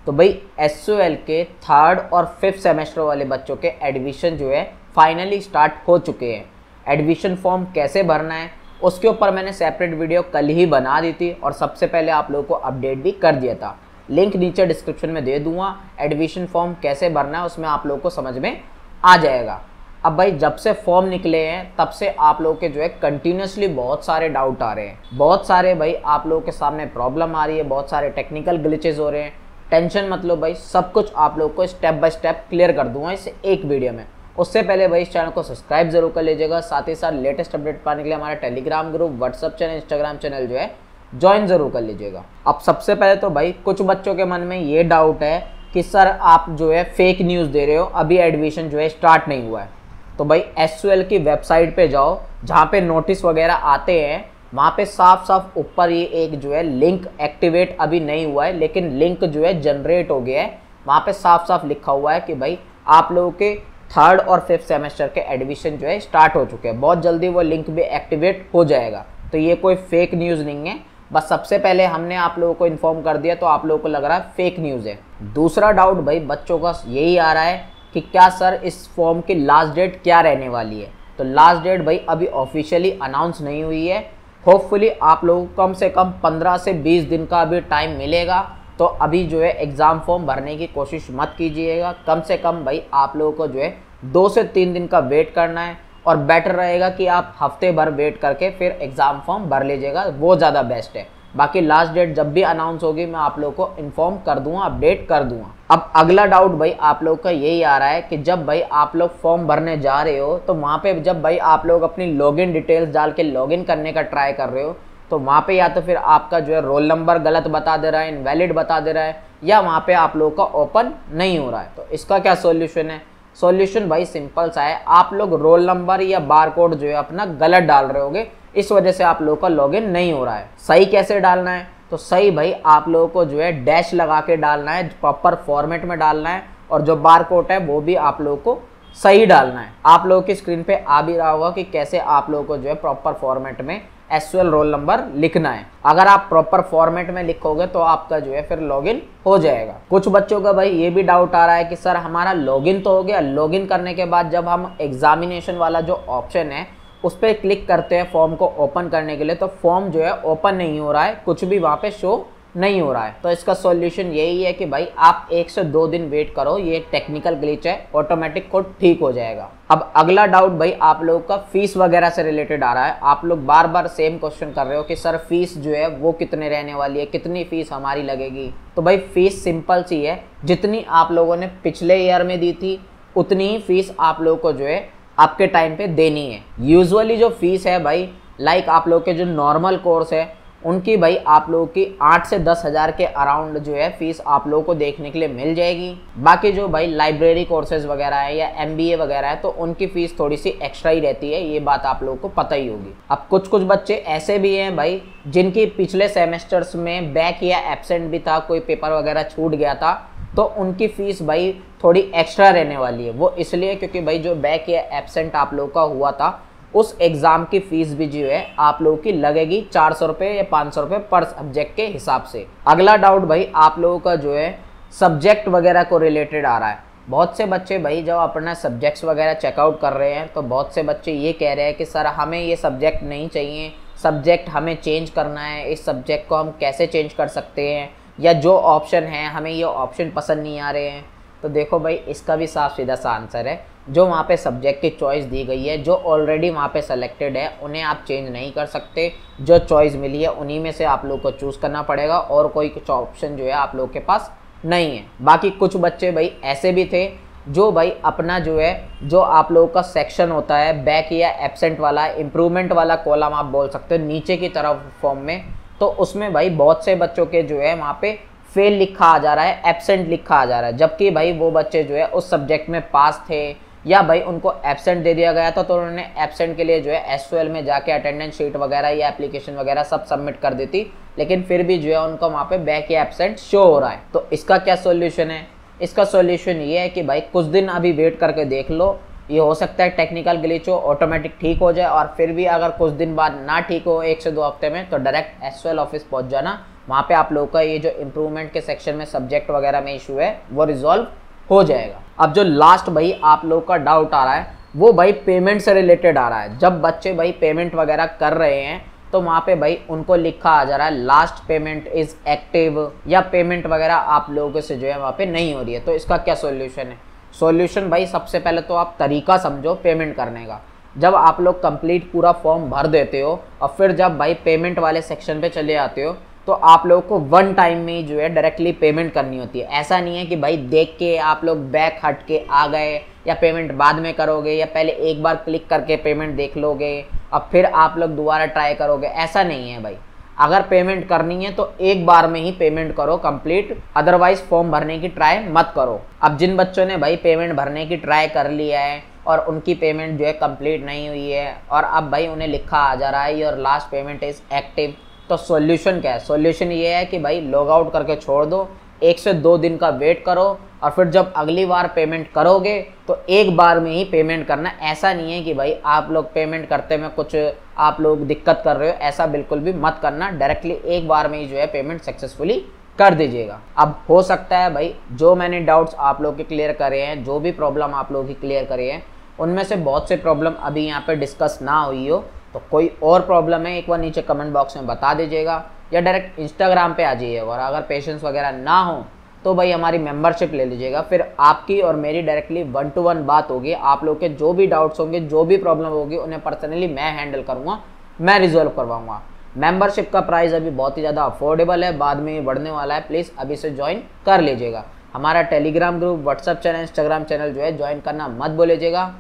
तो भाई एसओएल के 3rd और 5th सेमेस्टर वाले बच्चों के एडमिशन जो है फाइनली स्टार्ट हो चुके हैं। एडमिशन फॉर्म कैसे भरना है उसके ऊपर मैंने सेपरेट वीडियो कल ही बना दी थी और सबसे पहले आप लोगों को अपडेट भी कर दिया था। लिंक नीचे डिस्क्रिप्शन में दे दूंगा। एडमिशन फॉर्म कैसे भरना है उसमें आप लोगों को समझ में आ जाएगा। अब भाई जब से फॉर्म निकले हैं तब से आप लोगों के जो है कंटिन्यूसली बहुत सारे डाउट आ रहे हैं, बहुत सारे भाई आप लोगों के सामने प्रॉब्लम आ रही है, बहुत सारे टेक्निकल ग्लिचेस हो रहे हैं। टेंशन मत लो भाई, सब कुछ आप लोगों को स्टेप बाय स्टेप क्लियर कर दूंगा इस एक वीडियो में। उससे पहले भाई इस चैनल को सब्सक्राइब जरूर कर लीजिएगा, साथ ही साथ लेटेस्ट अपडेट पाने के लिए हमारा Telegram group, WhatsApp channel, Instagram channel जो है ज्वाइन जरूर कर लीजिएगा। अब सबसे पहले तो भाई कुछ बच्चों के मन में ये डाउट है कि सर आप जो है फेक न्यूज़ दे रहे हो, अभी एडमिशन जो है स्टार्ट नहीं हुआ है। तो भाई एसओएल की वेबसाइट पे जाओ, जहाँ पे नोटिस वगैरह आते हैं वहाँ पे साफ साफ ऊपर ये एक जो है लिंक एक्टिवेट अभी नहीं हुआ है, लेकिन लिंक जो है जनरेट हो गया है। वहाँ पे साफ साफ लिखा हुआ है कि भाई आप लोगों के 3rd और 5th सेमेस्टर के एडमिशन जो है स्टार्ट हो चुके हैं। बहुत जल्दी वो लिंक भी एक्टिवेट हो जाएगा। तो ये कोई फेक न्यूज़ नहीं है, बस सबसे पहले हमने आप लोगों को इन्फॉर्म कर दिया तो आप लोगों को लग रहा है फेक न्यूज़ है। दूसरा डाउट भाई बच्चों का यही आ रहा है कि क्या सर इस फॉर्म की लास्ट डेट क्या रहने वाली है। तो लास्ट डेट भाई अभी ऑफिशियली अनाउंस नहीं हुई है। होपफुली आप लोगों को कम से कम 15 से 20 दिन का अभी टाइम मिलेगा। तो अभी जो है एग्ज़ाम फॉर्म भरने की कोशिश मत कीजिएगा। कम से कम भाई आप लोगों को जो है 2 से 3 दिन का वेट करना है, और बेटर रहेगा कि आप हफ्ते भर वेट करके फिर एग्ज़ाम फॉर्म भर लीजिएगा, वो ज़्यादा बेस्ट है। बाकी लास्ट डेट जब भी अनाउंस होगी मैं आप लोगों को इन्फॉर्म कर दूंगा, अपडेट कर दूंगा। अब अगला डाउट भाई आप लोग का यही आ रहा है कि जब भाई आप लोग फॉर्म भरने जा रहे हो तो वहाँ पे जब भाई आप लोग अपनी लॉगिन डिटेल्स डाल के लॉगिन करने का ट्राई कर रहे हो तो वहाँ पे या तो फिर आपका जो है रोल नंबर गलत बता दे रहा है, इनवैलिड बता दे रहा है, या वहाँ पे आप लोगों का ओपन नहीं हो रहा है। तो इसका क्या सॉल्यूशन है? सॉल्यूशन भाई सिंपल सा है, आप लोग रोल नंबर या बार कोड जो है अपना गलत डाल रहे होगे, इस वजह से आप लोगों का लॉगिन नहीं हो रहा है। सही कैसे डालना है? तो सही भाई आप लोगों को जो है डैश लगा के डालना है, प्रॉपर फॉर्मेट में डालना है, और जो बार कोड है वो भी आप लोगों को सही डालना है। आप लोगों की स्क्रीन पे आ भी रहा होगा कि कैसे आप लोगों को जो है प्रॉपर फॉर्मेट में एसओएल रोल नंबर लिखना है। अगर आप प्रॉपर फॉर्मेट में लिखोगे तो आपका जो है फिर लॉगिन हो जाएगा। कुछ बच्चों का भाई ये भी डाउट आ रहा है कि सर हमारा लॉगिन तो हो गया, लॉगिन करने के बाद जब हम एग्जामिनेशन वाला जो ऑप्शन है उस पर क्लिक करते हैं फॉर्म को ओपन करने के लिए, तो फॉर्म जो है ओपन नहीं हो रहा है, कुछ भी वहाँ पे शो नहीं हो रहा है। तो इसका सॉल्यूशन यही है कि भाई आप 1 से 2 दिन वेट करो, ये टेक्निकल ग्लिच है, ऑटोमेटिक खुद ठीक हो जाएगा। अब अगला डाउट भाई आप लोगों का फीस वगैरह से रिलेटेड आ रहा है। आप लोग बार बार सेम क्वेश्चन कर रहे हो कि सर फीस जो है वो कितने रहने वाली है, कितनी फीस हमारी लगेगी। तो भाई फीस सिंपल सी है, जितनी आप लोगों ने पिछले ईयर में दी थी उतनी ही फीस आप लोगों को जो है आपके टाइम पे देनी है। यूजुअली जो फीस है भाई लाइक आप लोग के जो नॉर्मल कोर्स है उनकी भाई आप लोगों की 8 से 10 हज़ार के अराउंड जो है फीस आप लोगों को देखने के लिए मिल जाएगी। बाकी जो भाई लाइब्रेरी कोर्सेज वगैरह है या एमबीए वगैरह है तो उनकी फीस थोड़ी सी एक्स्ट्रा ही रहती है, ये बात आप लोगों को पता ही होगी। अब कुछ बच्चे ऐसे भी हैं भाई जिनकी पिछले सेमेस्टर्स में बैक या एब्सेंट भी था, कोई पेपर वगैरह छूट गया था, तो उनकी फीस भाई थोड़ी एक्स्ट्रा रहने वाली है। वो इसलिए क्योंकि भाई जो बैक या एब्सेंट आप लोगों का हुआ था उस एग्ज़ाम की फ़ीस भी जो है आप लोगों की लगेगी 400 रुपये या 500 रुपये पर सब्जेक्ट के हिसाब से। अगला डाउट भाई आप लोगों का जो है सब्जेक्ट वगैरह को रिलेटेड आ रहा है। बहुत से बच्चे भाई जब अपना सब्जेक्ट्स वगैरह चेकआउट कर रहे हैं तो बहुत से बच्चे ये कह रहे हैं कि सर हमें ये सब्जेक्ट नहीं चाहिए, सब्जेक्ट हमें चेंज करना है, इस सब्जेक्ट को हम कैसे चेंज कर सकते हैं, या जो ऑप्शन है हमें ये ऑप्शन पसंद नहीं आ रहे हैं। तो देखो भाई इसका भी साफ सीधा सा आंसर है, जो वहाँ पे सब्जेक्ट की चॉइस दी गई है, जो ऑलरेडी वहाँ पे सेलेक्टेड है उन्हें आप चेंज नहीं कर सकते। जो चॉइस मिली है उन्हीं में से आप लोग को चूज़ करना पड़ेगा, और कोई कुछ ऑप्शन जो है आप लोग के पास नहीं है। बाकी कुछ बच्चे भाई ऐसे भी थे जो भाई अपना जो है जो आप लोगों का सेक्शन होता है बैक या एब्सेंट वाला, इम्प्रूवमेंट वाला कॉलम आप बोल सकते हो नीचे की तरफ फॉर्म में, तो उसमें भाई बहुत से बच्चों के जो है वहाँ पे फेल लिखा आ जा रहा है, एब्सेंट लिखा आ जा रहा है, जबकि भाई वो बच्चे जो है उस सब्जेक्ट में पास थे या भाई उनको एब्सेंट दे दिया गया था तो उन्होंने एब्सेंट के लिए जो है एसओएल में जाके अटेंडेंस शीट वगैरह या एप्लीकेशन वगैरह सब सबमिट कर दी थी, लेकिन फिर भी जो है उनको वहाँ पे बैक या एब्सेंट शो हो रहा है। तो इसका क्या सॉल्यूशन है? इसका सॉल्यूशन ये है कि भाई कुछ दिन अभी वेट करके देख लो, ये हो सकता है टेक्निकल ग्लिच हो, ऑटोमेटिक ठीक हो जाए, और फिर भी अगर कुछ दिन बाद ना ठीक हो 1 से 2 हफ्ते में तो डायरेक्ट एसओएल ऑफिस पहुंच जाना, वहाँ पे आप लोगों का ये जो इम्प्रूवमेंट के सेक्शन में सब्जेक्ट वगैरह में इशू है वो रिजॉल्व हो जाएगा। अब जो लास्ट भाई आप लोगों का डाउट आ रहा है वो भाई पेमेंट से रिलेटेड आ रहा है। जब बच्चे भाई पेमेंट वगैरह कर रहे हैं तो वहाँ पे भाई उनको लिखा आ जा रहा है लास्ट पेमेंट इज एक्टिव, या पेमेंट वगैरह आप लोगों से जो है वहाँ पे नहीं हो रही है। तो इसका क्या सॉल्यूशन है? सॉल्यूशन भाई सबसे पहले तो आप तरीका समझो पेमेंट करने का। जब आप लोग कंप्लीट पूरा फॉर्म भर देते हो और फिर जब भाई पेमेंट वाले सेक्शन पे चले आते हो तो आप लोगों को वन टाइम में ही जो है डायरेक्टली पेमेंट करनी होती है। ऐसा नहीं है कि भाई देख के आप लोग बैक हट के आ गए या पेमेंट बाद में करोगे या पहले एक बार क्लिक करके पेमेंट देख लोगे और फिर आप लोग दोबारा ट्राई करोगे, ऐसा नहीं है भाई। अगर पेमेंट करनी है तो एक बार में ही पेमेंट करो कंप्लीट, अदरवाइज फॉर्म भरने की ट्राई मत करो। अब जिन बच्चों ने भाई पेमेंट भरने की ट्राई कर लिया है और उनकी पेमेंट जो है कंप्लीट नहीं हुई है और अब भाई उन्हें लिखा आ जा रहा है your last payment is active, तो सॉल्यूशन क्या है? सॉल्यूशन ये है कि भाई लॉग आउट करके छोड़ दो, 1 से 2 दिन का वेट करो और फिर जब अगली बार पेमेंट करोगे तो एक बार में ही पेमेंट करना। ऐसा नहीं है कि भाई आप लोग पेमेंट करते में कुछ आप लोग दिक्कत कर रहे हो, ऐसा बिल्कुल भी मत करना। डायरेक्टली एक बार में ही जो है पेमेंट सक्सेसफुली कर दीजिएगा। अब हो सकता है भाई जो मैंने डाउट्स आप लोग के क्लियर करे हैं, जो भी प्रॉब्लम आप लोगों की क्लियर करे हैं, उनमें से बहुत से प्रॉब्लम अभी यहाँ पे डिस्कस ना हुई हो, तो कोई और प्रॉब्लम है एक बार नीचे कमेंट बॉक्स में बता दीजिएगा या डायरेक्ट इंस्टाग्राम पे आ जाइएगा। और अगर पेशेंस वगैरह ना हो तो भाई हमारी मेंबरशिप ले लीजिएगा, फिर आपकी और मेरी डायरेक्टली 1-to-1 बात होगी। आप लोग के जो भी डाउट्स होंगे, जो भी प्रॉब्लम होगी, उन्हें पर्सनली मैं हैंडल करूँगा, मैं रिजॉल्व करवाऊँगा। मेंबरशिप का प्राइस अभी बहुत ही ज़्यादा अफोर्डेबल है, बाद में बढ़ने वाला है, प्लीज़ अभी से ज्वाइन कर लीजिएगा। हमारा Telegram group, WhatsApp channel, Instagram channel जो है ज्वाइन करना मत भूलिएगा।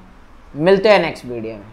मिलते हैं नेक्स्ट वीडियो में।